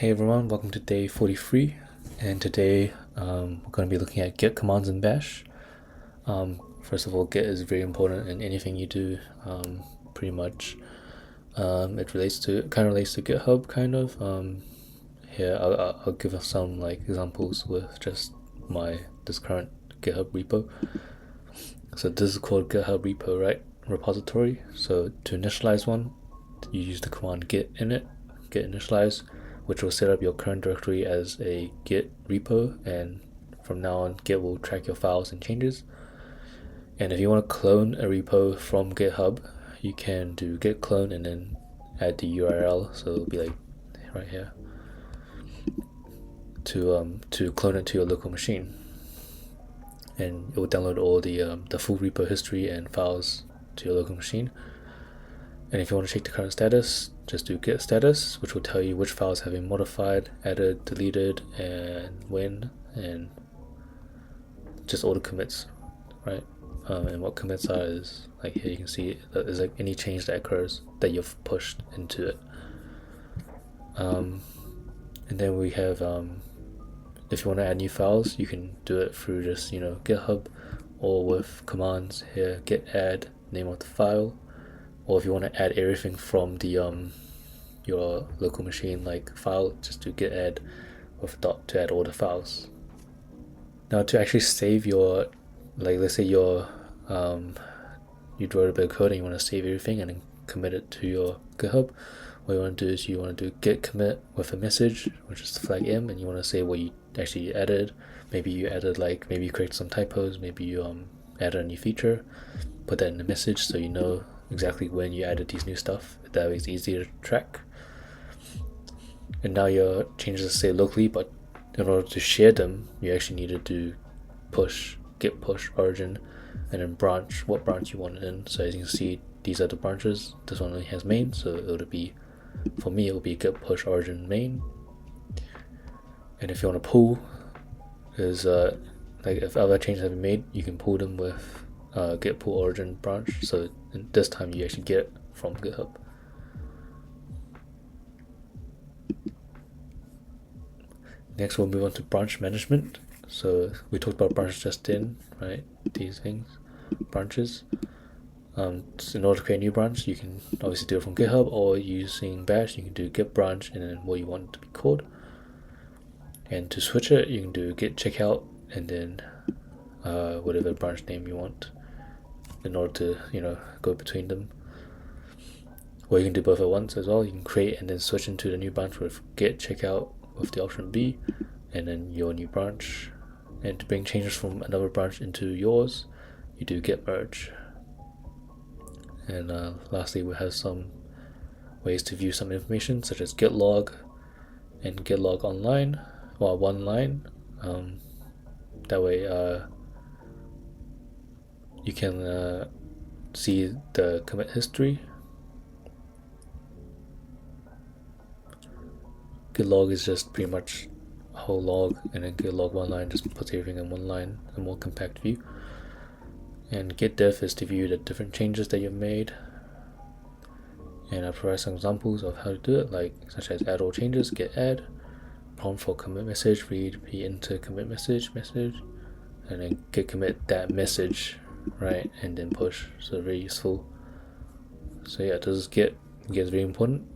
Hey everyone, welcome to day 43, and today we're going to be looking at Git commands in Bash. First of all, Git is very important in anything you do, pretty much. It kind of relates to GitHub, kind of. Here, I'll give us some examples with just this current GitHub repo. So this is called GitHub repo, right? Repository. So to initialize one, you use the command git init, git initialize, which will set up your current directory as a Git repo, and from now on Git will track your files and changes. And if you want to clone a repo from GitHub, you can do git clone and then add the URL, so it'll be like right here, to clone it to your local machine, and it will download all the full repo history and files to your local machine. And if you want to check the current status, just do git status, which will tell you which files have been modified, added, deleted, and when, and just all the commits, right? And what commits are is, like here you can see that there's like any change that occurs that you've pushed into it. And then we have, if you want to add new files, you can do it through just GitHub, or with commands here, git add name of the file. Or if you want to add everything from the your local machine file, just do git add with a dot to add all the files. Now to actually save your, let's say you wrote a bit of code and you want to save everything and then commit it to your GitHub, what you want to do is you want to do git commit with a message, which is the flag m, and you want to say what you actually added. Maybe you added maybe you corrected some typos, maybe you added a new feature. Put that in the message so you know exactly when you added these new stuff. That way it's easier to track. And now your changes stay locally, but in order to share them, you actually need to do git push origin, and then branch what branch you want it in. So as you can see, these are the branches. This one only has main, so it'll be, for me, it will be git push origin main. And if you want to pull, is if other changes have been made, you can pull them with git pull origin branch. So this time you actually get it from GitHub. Next we'll move on to branch management. So we talked about branches just in, right? These things, branches. So in order to create a new branch, you can obviously do it from GitHub, or using Bash you can do git branch and then what you want it to be called. And to switch it, you can do git checkout and then whatever branch name you want, in order to go between them. Or you can do both at once as well. You can create and then switch into the new branch with git checkout with the option B, and then your new branch. And to bring changes from another branch into yours, you do git merge. And lastly, we have some ways to view some information, such as git log and git log online, or one line. That way you can see the commit history. Git log is just pretty much a whole log, and then git log one line just puts everything in one line, a more compact view. And git diff is to view the different changes that you've made. And I provide some examples of how to do it, such as add all changes, git add, prompt for commit message, read p into commit message, and then git commit that message, right, and then push. So very useful. So yeah, this is Git is very important.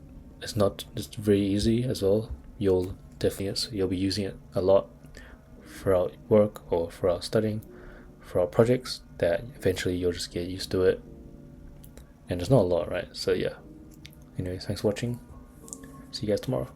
It's not just very easy as well. You'll be using it a lot throughout work or throughout studying, throughout projects, that eventually you'll just get used to it. And there's not a lot, right? So yeah. Anyways, thanks for watching. See you guys tomorrow.